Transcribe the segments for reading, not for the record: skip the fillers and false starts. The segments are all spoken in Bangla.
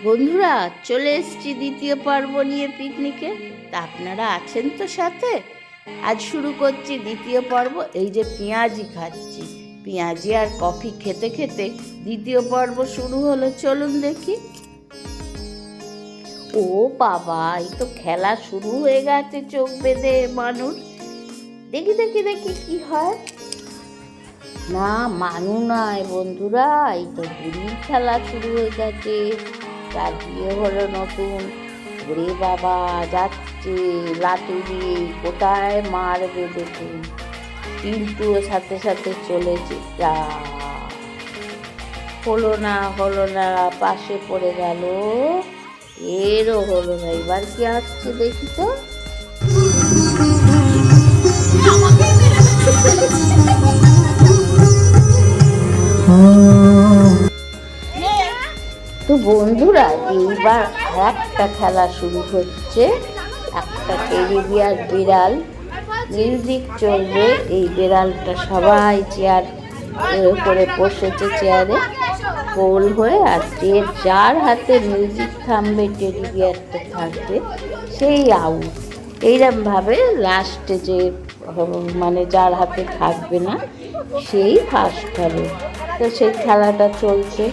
বন্ধুরা, চলে এসেছি দ্বিতীয় পর্ব নিয়ে পিকনিকে। তা আপনারা আছেন তো সাথে? আজ শুরু করছি দ্বিতীয় পর্ব। এই যে পেঁয়াজি খাচ্ছি, পেঁয়াজি আর কফি খেতে খেতে দ্বিতীয় পর্ব শুরু হলো। চলুন দেখি। ও বাবা, এই তো খেলা শুরু হয়ে গেছে। চোখ বেঁধে মানুষ। দেখি দেখি দেখি কি হয়। না, মানু নয় বন্ধুরা, এই তো বুড়ির খেলা শুরু হয়ে গেছে। তার বিয়ে হলো নতুন। ওরে বাবা, যাচ্ছে লাঠি দিয়ে, কোথায় মারবে দেখুন। পিন্টুও সাথে সাথে চলেছে। যা হলো না, পাশে পড়ে গেল। এরও হলো না। এবার কি আসছে দেখি তো। তো বন্ধুরা, এইবার একটা খেলা শুরু হচ্ছে। একটা টেডি বিয়ার বিড়াল, মিউজিক চলবে। এই বিড়ালটা সবাই চেয়ার করে বসেছে, চেয়ারে গোল হয়ে। আর যার হাতে মিউজিক থামবে, টেডি বিয়ারটা থাকবে, সেই আউট। এইরকমভাবে লাস্টে যে মানে যার হাতে থাকবে না, সেই ফার্স্ট হবে। তো সেই খেলাটা চলছে।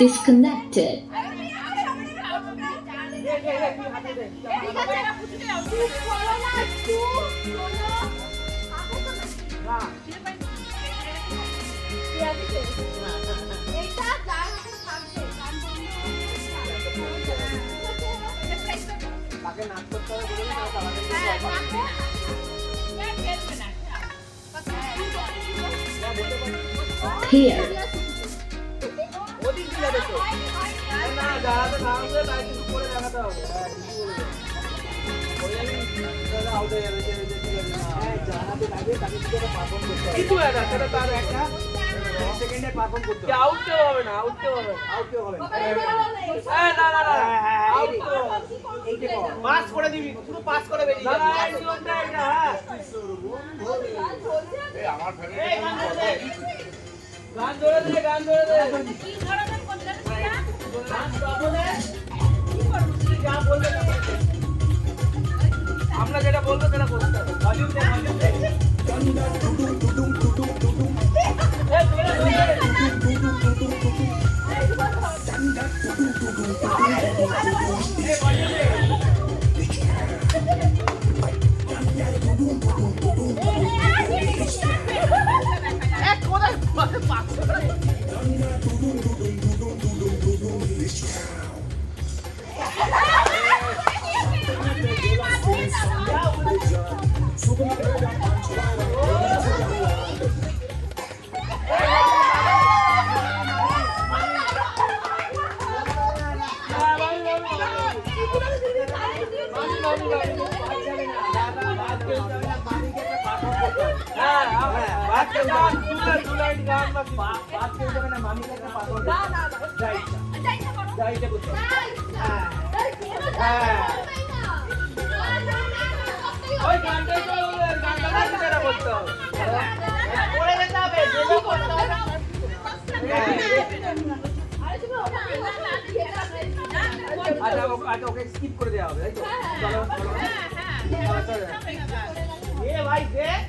Disconnected. Here. আমরা যেটা বলবো সেটা করতে হবে। আচ্ছা, ওকে স্কিপ করে দেওয়া হবে, তাই তো? ভাই দেখ,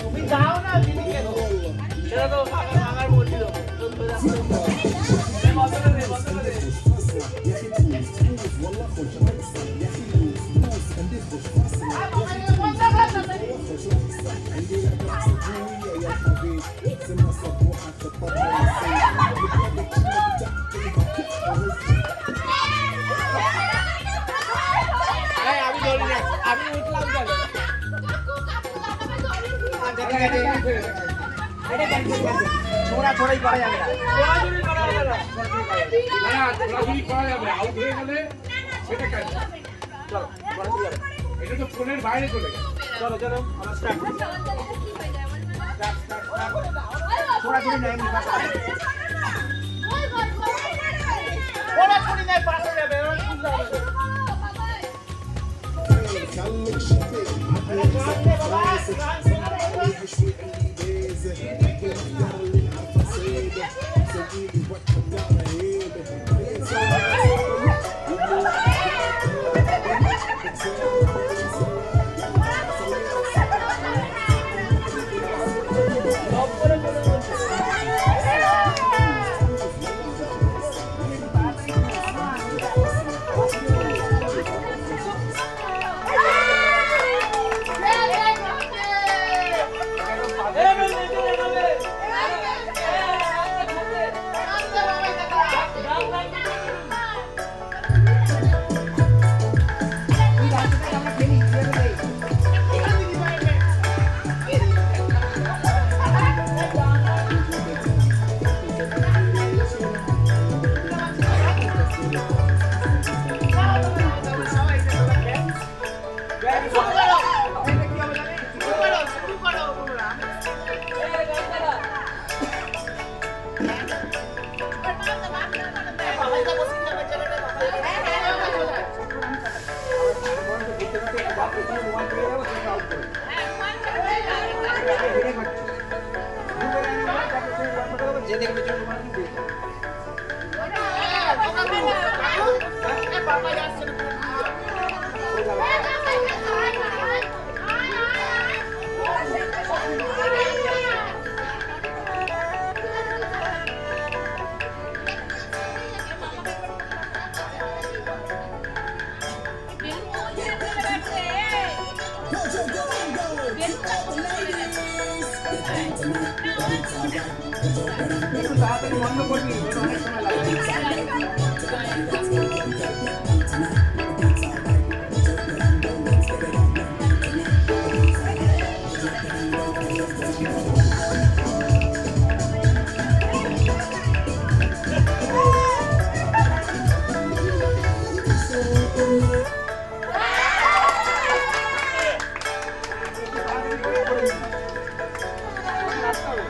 তুমি যাও না, দিদি কেন সেটা তো ভাঙার বলছিল। ছোড়া ছোড়াই করা যাবে না। দৌড়াদৌড়ি করা হবে না। না দৌড়াদৌড়ি করা যাবে, আউট হয়ে গেলে সেটা ক্যান্সেল। চলো দৌড়াদৌড়ি হবে। এটা তো ফোনের বাইরে চলে গেছে। চলো চলো আমরা স্টার্ট ছোড়াছুড়ি নাই এমনি পাস হবে। দৌড়াদৌড়ি নাই, পাস হয়ে যাবে, এবার বুঝতে হবে। যে দেখবে চোখ মারবে একটু তাড়াতাড়ি বন্ধ করবি, অনেক সময়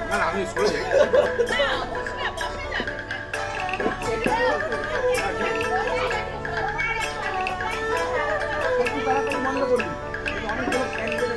না না, আমি সরে যাই। একটু তাড়াতাড়ি বন্ধ করবি, অনেকগুলো ফ্যান করে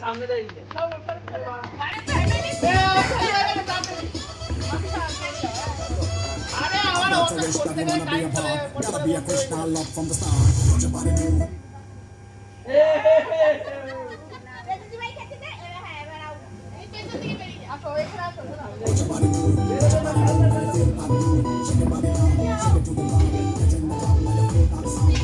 সামনে দাঁড়িয়ে Gotta be a Krishna love from the start. Put your body move. Put your body move. Put your body move. Everything I do. Shake your body down. Shake it to the ground. Pretend the drum like a flute on sound.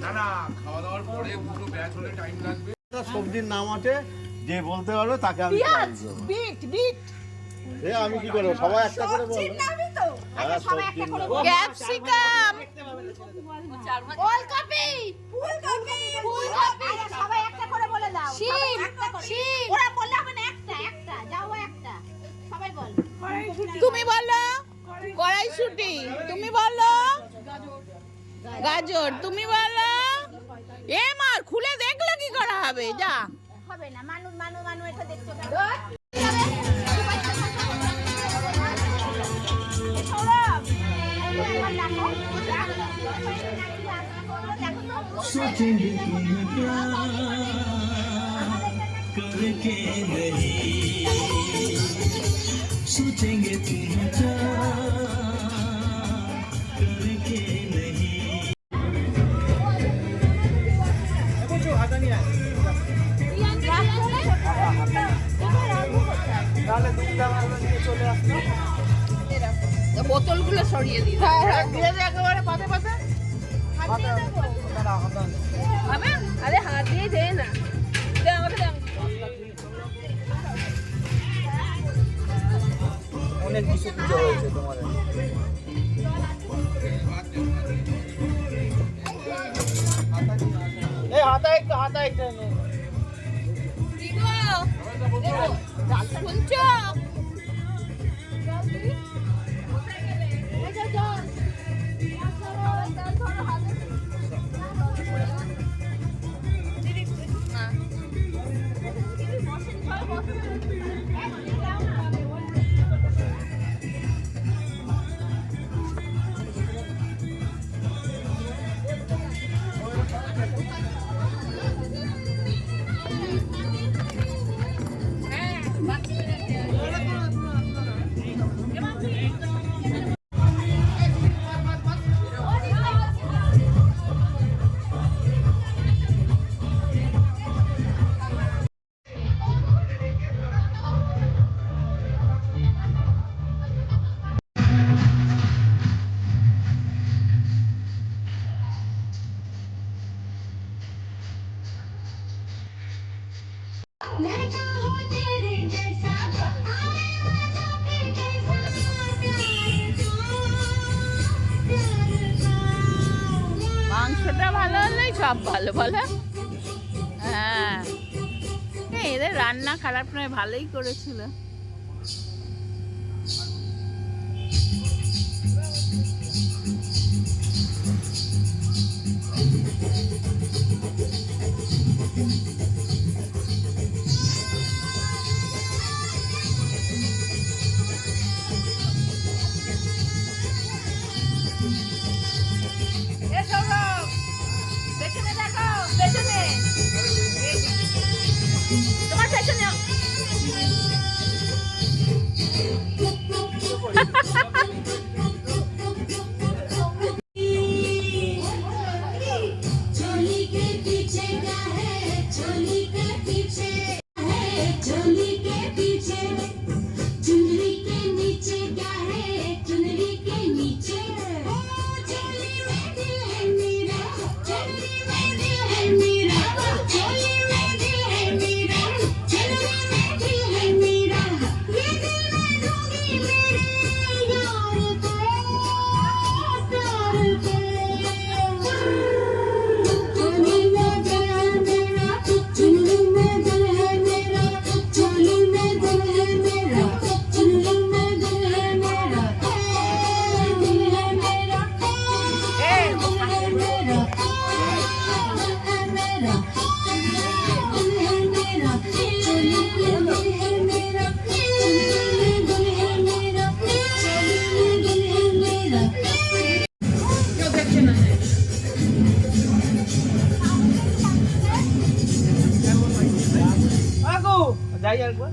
না না, খাওয়া দাওয়ার পরে পুরো ব্যাচ হলে টাইম লাগবে। একটা সবজির নাম আছে, যে বলতে পারবে তাকে আমি পেঁয়াজ, prize দেবো। Bit, bit. এ আমি কি করবো, সবাই একটা করে বলবো। সবজির নামই তো। হ্যাঁ, সবজির নাম। ক্যাপসিকাম, ওলকপি, ফুলকপি, ফুলকপি। আরে সবাই একটা করে বলে দাও। শিম, শিম। ওরা বললে হবে না, একটা, একটা। যাও একটা। সবাই বল। তুমি বলো কড়াইশুঁটি, তুমি বলো গাজর, তুমি বলো। এ মার খুলে দেখলে কি করা হবে, যা। হবে না, মানু মানু মানু এটা দেখছো কেন? सोचेंगे तुम्हें प्यार करके नहीं, सोचेंगे तुम्हें प्यार करके नहीं। তাহলে দুধটা নিয়ে চলে আসলাম। বোতলগুলো সরিয়ে দিই। হ্যাঁ, হ্যাঁ। দিয়ে দে একেবারে পাতে পাতে। হাতে দাঁড়া, হাতে হবে? আরে হাত দিয়ে দে না, দে আমাকে দে। অনেক কিছু পুজো হয়েছে তোমাদের। এই হাতা একটু নে। কি গো? শুনছো? মাংসটা ভালো হলেই সব ভালো, বলো? হ্যাঁ, এদের রান্না খারাপ নয়, ভালোই করেছিল। তোমার পেছনে चोली के पीछे क्या है, चोली के पीछे है, चोली के पीछे चुनरी के नीचे क्या है, चुनरी के नीचे ओ चोली में दिल है मेरा, चुनरी में दिल है मेरा, चोली में दिल है मेरा, चुनरी में दिल है मेरा, ये दिल मैं दूंगी मेरे यार को, प्यार को। चोली में दिल है मेरा, चुनरी में दिल है मेरा, चोली में दिल है मेरा, चुनरी में दिल है मेरा, दिल है मेरा, दिल है मेरा, दिल है मेरा, चोली में दिल है मेरा, चुनरी में दिल है मेरा, चोली में दिल है मेरा। আগো যাই একবার।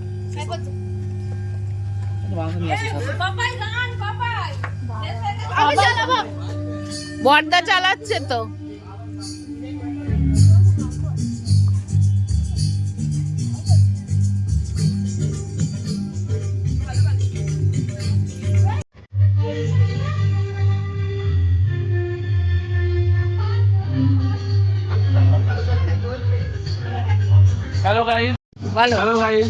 বর্দা চালাচ্ছে তো। হ্যালো গাইস, বলো। হ্যালো গাইস,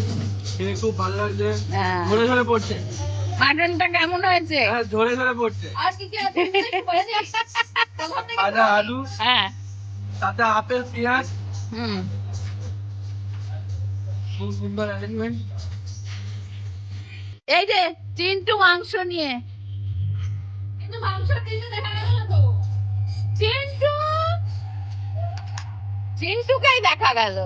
খেয়ে খুব ভালো লাগছে। হ্যাঁ। ঝরে ঝরে পড়ছে, মাটনটা কেমন হয়েছে? হ্যাঁ ঝরে ঝরে পড়ছে। ভাজা আলু, হ্যাঁ। তাতে আপেল, পেঁয়াজ, হুম। খুব সুন্দর অ্যারেঞ্জমেন্ট। এই যে চিন্টু মাংস নিয়ে, চিন্টু, চিন্টুকেই দেখা গেল।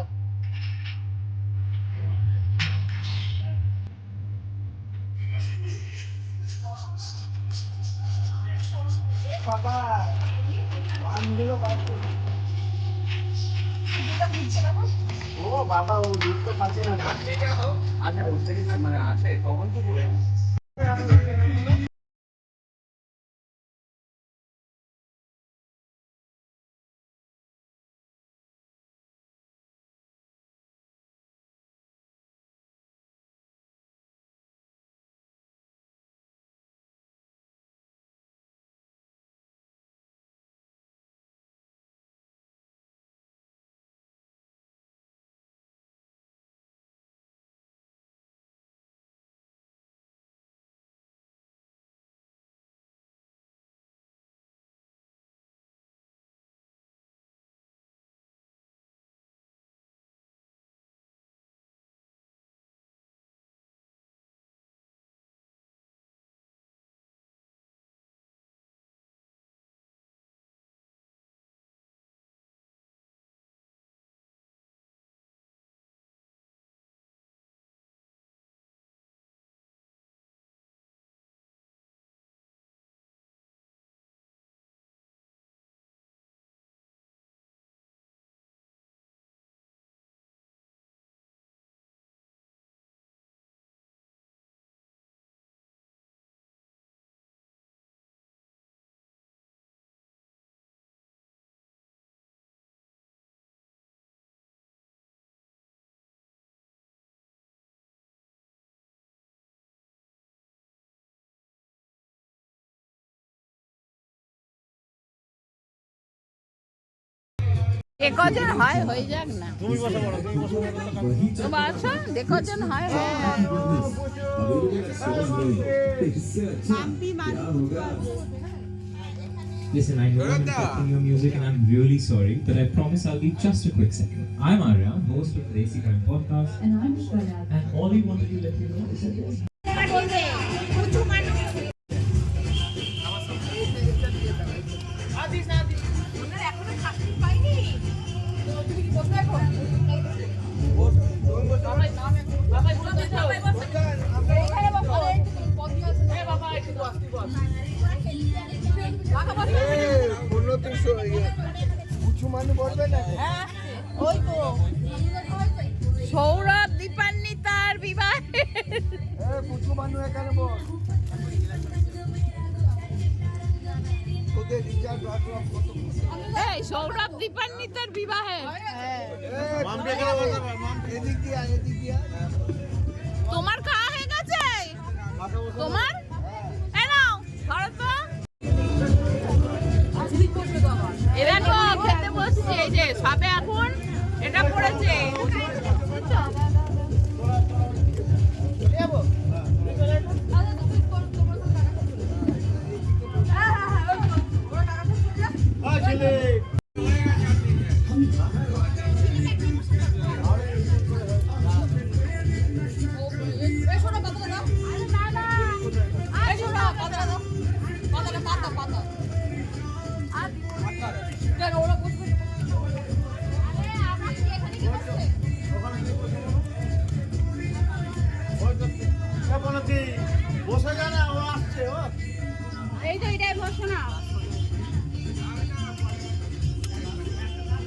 ও বাবা, ও দুধ তো খাচ্ছে না। আচ্ছা বুঝতে গেছি, মানে আছে তখন তো বলে। কজন হয় হয়ে যাক না। তুমি বসে পড়ো, তুমি বসে পড়ো। বাসা দেখজন হয় হয়ে যাক। Listen, I know I'm interrupting your music and I'm really sorry, but I promise I'll be just a quick second. I'm Arya, host of the Desi Crime Podcast. And I'm Shweta. And all we wanted to let you know is that there's Sourav দীপান্বিতার বিবাহে এই সৌরভ দীপান্বিতার বিবাহে মামটা এখানে বসে পড়ো, মামটা। এদিক দিয়ে। তোমার খাওয়া হয়ে গেছে? তোমার এই নাও ধরো তো। এরা তো খেতে বসছে, এই যে সবে এখন এটা পড়েছে। ওই ছেলে। বসে যা না, ও আসছে। ও এই তো এটাই বসো না।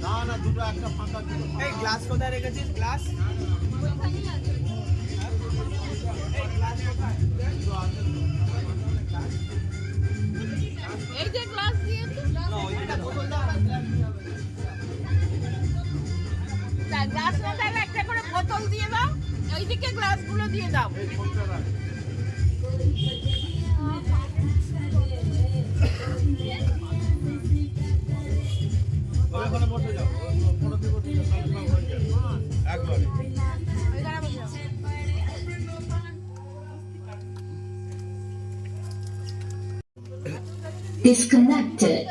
না না, দুটো একটা ফাঁকা দিল। এই গ্লাস কোথায় রেখেছিস? গ্লাস এই যে গ্লাস দিয়েছে, গ্লাস না তাহলে একটা করে বোতল দিয়ে দাও, ওইদিকে গ্লাসগুলো দিয়ে দাও। ওখানে বসে যাও, বসে যাও। একদম Disconnected.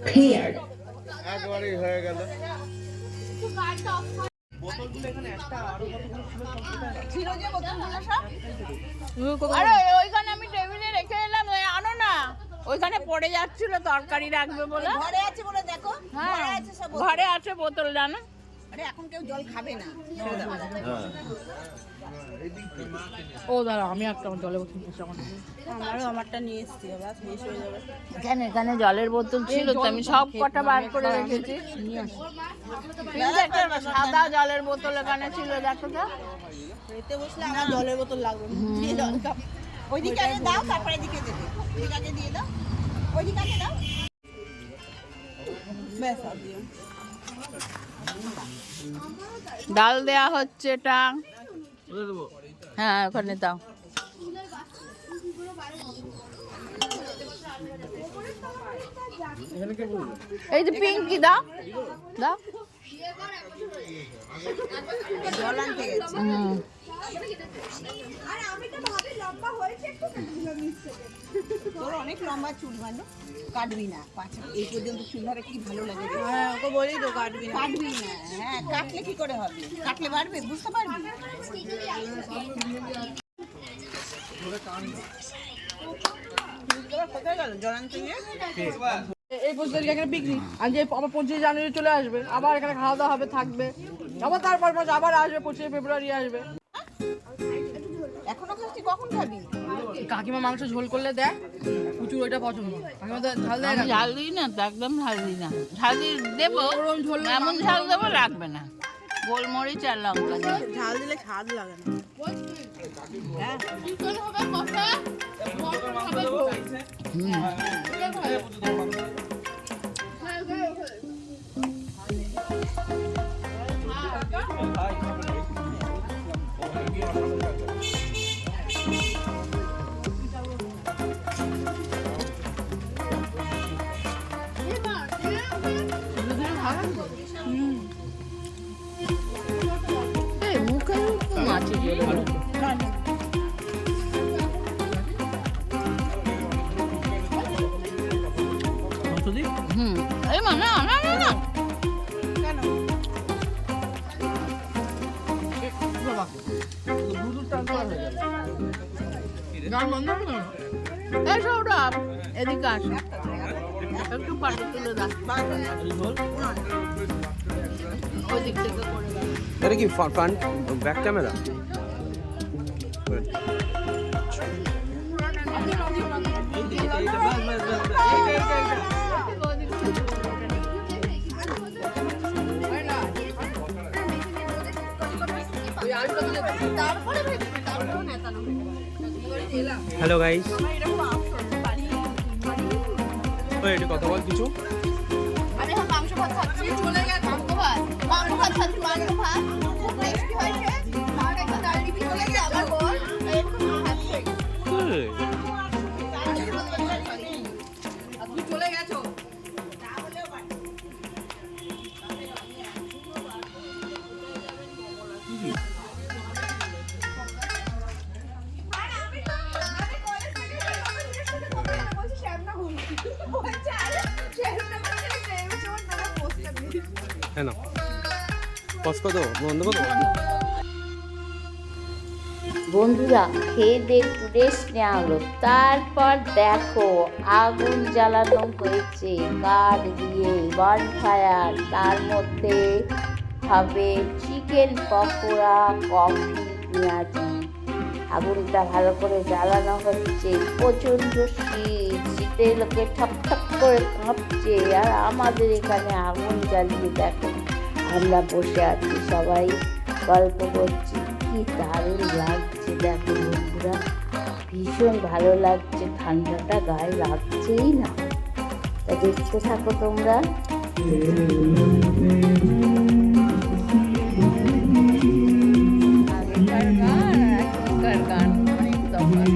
Paired. একবারই হয়ে গেল। ছিল যে বোতলগুলো সব আরে ওইখানে আমি টেবিলে রেখে এলাম, ওই আনো না, ওইখানে পড়ে যাচ্ছিল তরকারি রাখবে বলে। ঘরে আছে বলে দেখো, ঘরে আছে সব, ঘরে আছে বোতল জানো। আরে এখন কেউ জল খাবে না। ও দাঁড়া, আমি একটা জলের বোতল আমারও আমারটা নিয়ে এসেছি, আবার শেষ হয়ে যাবে। এখানে জলের বোতল ছিল তো আমি সব কটা বার করে রেখেছি। একটা সাদা জলের বোতল এখানে ছিল, দেখো তো। এতে বসলে আমার জলের বোতল লাগবে না। জল কাপ ওইদিকে আগে দাও, তারপরে এদিকে দেবে। ওইদিকে আগে দিয়ে দাও, ওইদিকে আগে দাও। ব্যাস আর দিও। ডাল দেয়া হচ্ছে এটা। হ্যাঁ ওখানে দাও। এই যে পিঙ্কি দাও দাও। জল আনতে গেছে। তোর অনেক লম্বা চুল, মানে কাটবি না, এই পর্যন্ত চুল ধরে কি ভালো লাগে। হ্যাঁ ওকে বলি তো কাটবি না, কাটবি না। হ্যাঁ কাটলে কি করে হবে, কাটলে বাড়বে, বুঝতে পারবি। কোথায় গেল জল আনতে গিয়ে? এই 25 তারিখে এখানে পিকনিক, আর যে আবার 25 জানুয়ারি চলে আসবে, আবার এখানে খাওয়া দাওয়া হবে, থাকবে, আবার তারপর মাস আবার আসবে, 25 ফেব্রুয়ারি আসবে। এখনো খাচ্ছি, কখন খাবি? কাকিমা মাংস ঝোল করলে দেয়, প্রচুর ওইটা পছন্দ। কাকিমা তো ঝাল দেয় না। ঝাল দিই না তো, একদম ঝাল দিই না। ঝাল দেবো, এমন ঝাল দেবো রাখবে না, গোলমরিচ আর লঙ্কা দিয়ে। ঝাল দিলে স্বাদ লাগে না। মুখে মাছি জলে এই মা না না না না এই সৌরভ এদিকে আস, একটু পাটি তুলে দাও, ওই দিক থেকে করে দাও। এটা কি front back camera? Hello guys, ওই একটু কথা বল কিছু। আরে হ্যাঁ, মাংস ভাত খাচ্ছি, চলে গেছে মাংস ভাত, মাংস ভাত খাচ্ছি, মাংস ভাত খুব টেস্টি হয়েছে। আর একটা ডাল দিবি, চলে গেছে আবার বল, এরকম খাচ্ছি। তুমি চলে গেছো। হ্যাঁ না পজ করো, বন্ধ করো। বন্ধুরা খেয়ে দিয়ে একটু রেস্ট নেওয়া হলো, তারপর দেখো আগুন জ্বালানো হয়েছে কাঠ দিয়ে, বনফায়ার। তার মধ্যে হবে চিকেন পকোড়া, কফি, পেঁয়াজি। আগুনটা ভালো করে জ্বালানো হচ্ছে, প্রচণ্ড শীত, শীতে লোকে ঠপ ঠপ করে কাঁপছে। আর আমাদের এখানে আগুন জ্বালিয়ে দেখো আমরা বসে আছি, সবাই গল্প করছি, কি দারুণ লাগছে দেখো বন্ধুরা, ভীষণ ভালো লাগছে, ঠান্ডাটা গায়ে লাগছেই না। তা দেখতে থাকো তোমরা। আগেকার গান আর এখনকার গান অনেক তফাৎ।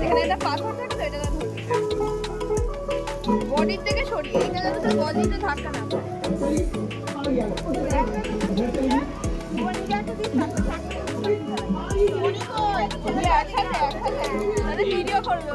এখানে একটা পাথর থাকতো, এটা বডির থেকে সরিয়ে এটা যাতে বডিতে ধাক্কা না পায়। ভিডিও করবো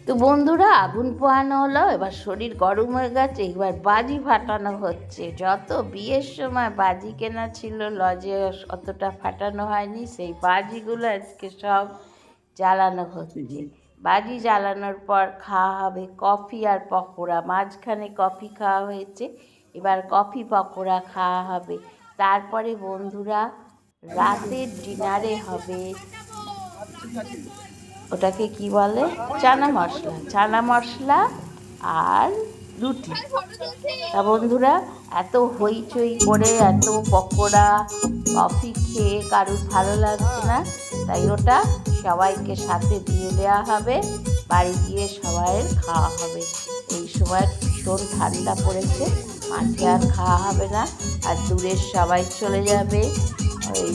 তো বন্ধুরা, আগুন পোহানো হলো, এবার শরীর গরম হয়ে গেছে, এবার বাজি ফাটানো হচ্ছে। যত বিয়ের সময় বাজি কেনা ছিল লজে অতটা ফাটানো হয়নি, সেই বাজিগুলো আজকে সব জ্বালানো হচ্ছে। বাজি জ্বালানোর পর খাওয়া হবে কফি আর পকোড়া। মাঝখানে কফি খাওয়া হয়েছে, এবার কফি পকোড়া খাওয়া হবে। তারপরে বন্ধুরা রাতের ডিনারে হবে, ওটাকে কি বলে, চানা মশলা আর রুটি। তা বন্ধুরা, এত হইচই করে এত পকোড়া কফি খেয়ে কারুর ভালো লাগছে না, তাই ওটা সবাইকে সাথে দিয়ে দেওয়া হবে, বাড়ি গিয়ে সবাইয়ের খাওয়া হবে। এই সময় ভীষণ ঠান্ডা পড়েছে, মাঠে আর খাওয়া হবে না, আর দূরের সবাই চলে যাবে। ওই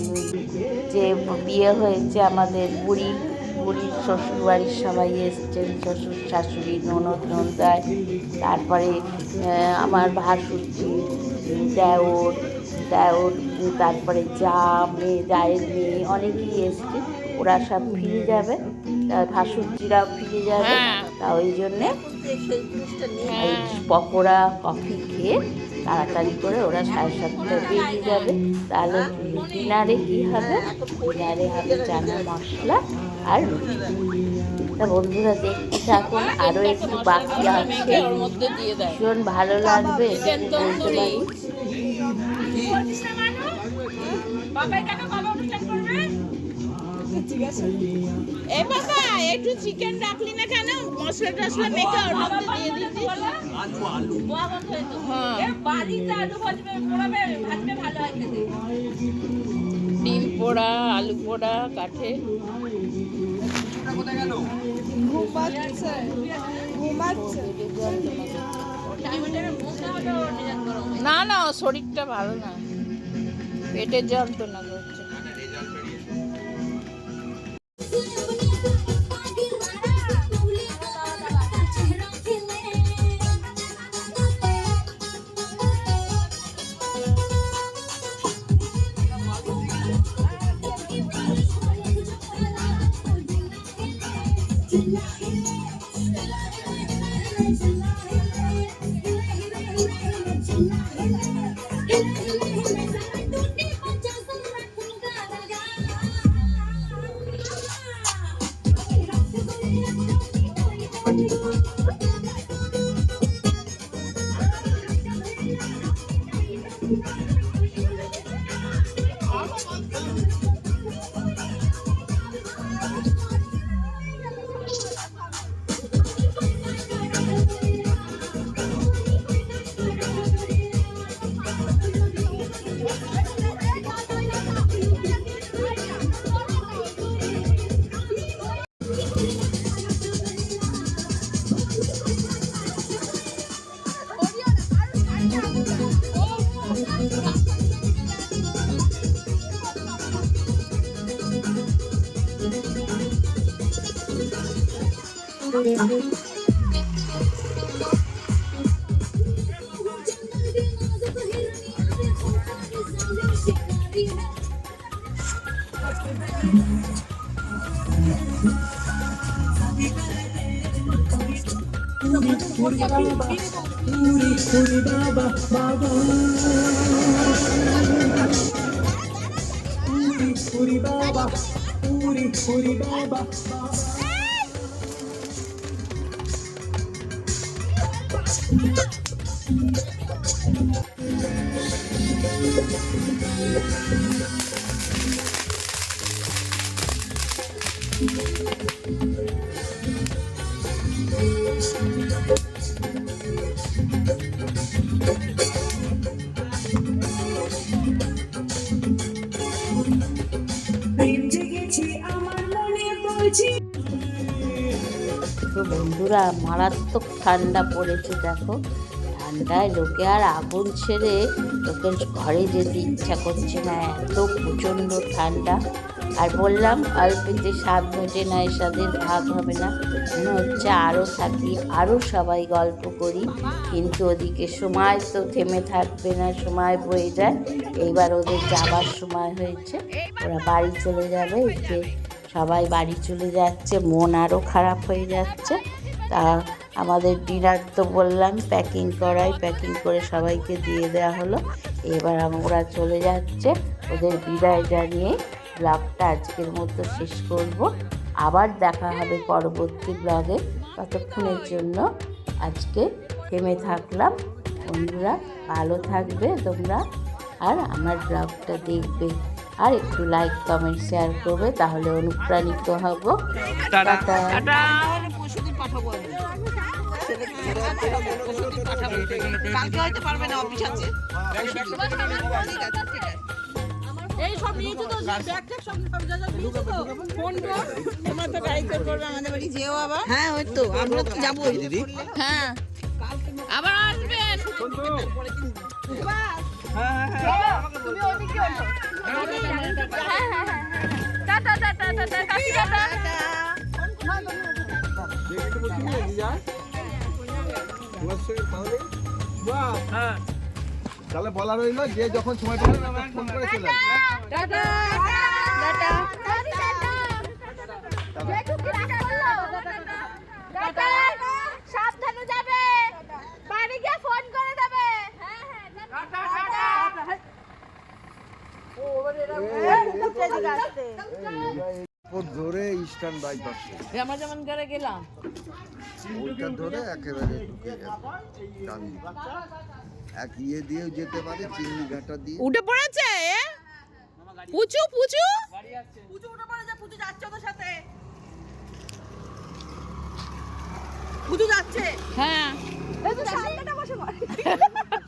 যে বিয়ে হয়েছে আমাদের বুড়ির শ্বশুরবাড়ির সবাই এসছেন, শ্বশুর শাশুড়ি ননদ নন্দায়, তারপরে আমার ভাসুরজি দেওর, তারপরে জায়ের মেয়ে, অনেকেই এসছে। ওরা সব ফিরে যাবে, ভাসুরজিরাও ফিরে যাবে। তা ওই জন্যে পকোড়া কফি খেয়ে তাড়াতাড়ি করে ওরা 7:30টায় বেরিয়ে যাবে। তাহলে ডিনারে কী হবে, ডিনারে হবে চানা মশলা আর রুটি। তা বন্ধুরা দেখতে থাকুন, আরও একটু বাকি আছে, ভীষণ ভালো লাগবে বলতে পারি। এ বাবা, একটু চিকেন রাখলি না কেন? মশলা টসলা মেখে ওর মধ্যে দিয়ে দিচ্ছি। ডিম পোড়া, আলু পোড়া কাঠে। না না, শরীরটা ভালো না, পেটের যন্ত্রণা করছে। তো বন্ধুরা মারাত্মক ঠান্ডা পড়েছে দেখো। ঠান্ডায় লোকে আর আগুন ছেড়ে লোকের ঘরে যেতে ইচ্ছা করছে না, এত প্রচণ্ড ঠান্ডা। আর বললাম অল্পেতে স্বাদ মেটে না, স্বাদের ভাগ হবে না, মনে হচ্ছে আরও থাকি, আরও সবাই গল্প করি। কিন্তু ওদিকে সময় তো থেমে থাকবে না, সময় বয়ে যায়। এইবার ওদের যাবার সময় হয়েছে, ওরা বাড়ি চলে যাবে। যে সবাই বাড়ি চলে যাচ্ছে, মন আরও খারাপ হয়ে যাচ্ছে। তা আমাদের ডিনার তো বললাম প্যাকিং করে সবাইকে দিয়ে দেওয়া হলো। এবার আমরা চলে যাচ্ছে, ওদের বিদায় জানিয়ে ব্লগটা আজকের মতো শেষ করব। আবার দেখা হবে পরবর্তী ব্লগে। ততক্ষণের জন্য আজকে থেমে থাকলাম। বন্ধুরা ভালো থাকবে তোমরা, আর আমার ব্লগটা দেখবে, আর একটু লাইক কমেন্ট শেয়ার করবে, তাহলে অনুপ্রাণিত হব। টাটা। কালকে হয়তো পারবে না, অফিস আছে। এই সব নিয়েছো তো, ব্যাগ ট্যাগ সব যা যা নিয়েছো তো, ফোন কর, তোমরা তো গাড়ি করে করবে আমাদের বাড়ি যেও আবার। হ্যাঁ ওই তো আমরা তো যাবোই দিদি। হ্যাঁ আবার আসবেন। তুমি ওদিকে ওঠো। হ্যাঁ টাটা টাটা টাটা কাকি টাটা। তাহলে বলা রইল যে যখন সময় পাবেন ফোন করে চলে আসবেন। টাটা টাটা টাটা, সাবধানে যাবে, বাড়ি গিয়ে ফোন করে দেবে। ধরে ইস্টার্ন বাইপাস আমরা যেমন করে গেলাম, ওইটা ধরে একেবারে ঢুকে যাবে ডান দিকে। এক ইয়ে দিয়েও যেতে পারে, চিংড়ি ঘাটা দিয়ে। উঠে পড়েছে পুচু পুচু পুচু উঠে পড়েছে। পুচু যাচ্ছে ওদের সাথে, পুচু যাচ্ছে। হ্যাঁ এই তো সামনেটা বসে পড়ে,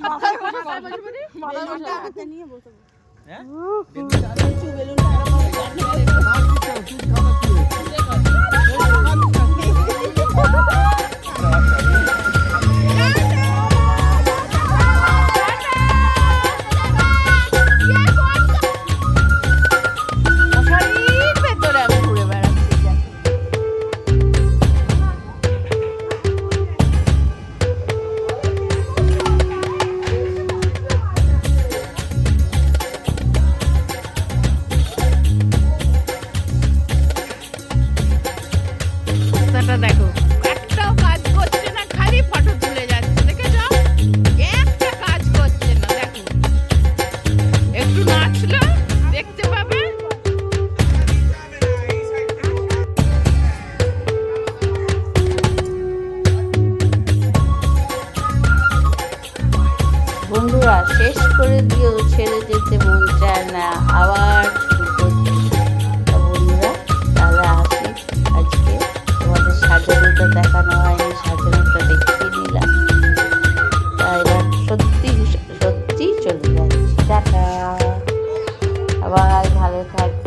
মাথায় বসে পড়ে, মাথায় বসে নিয়ে বসে। হ্যাঁ পুচু বেলুনটা দেখো, একটাও কাজ করছে না, খালি ফটো তুলে যাচ্ছে। দেখেছো, একটা কাজ করছে না। দেখো একটু নাচলো, দেখতে পাবে। বন্ধুরা শেষ করে দিয়েও ছেড়ে যেতে মন চায় না, আবার শুরু করছি। বন্ধুরা তাহলে আসি, আজকে তোমাদের সাজানোটা দেখানো হয়নি, সাজানোটা দেখিয়ে নিলাম। তাই এবার সত্যি সত্যি চলে যাচ্ছি। টাটা, সবাই ভালো থাকবে।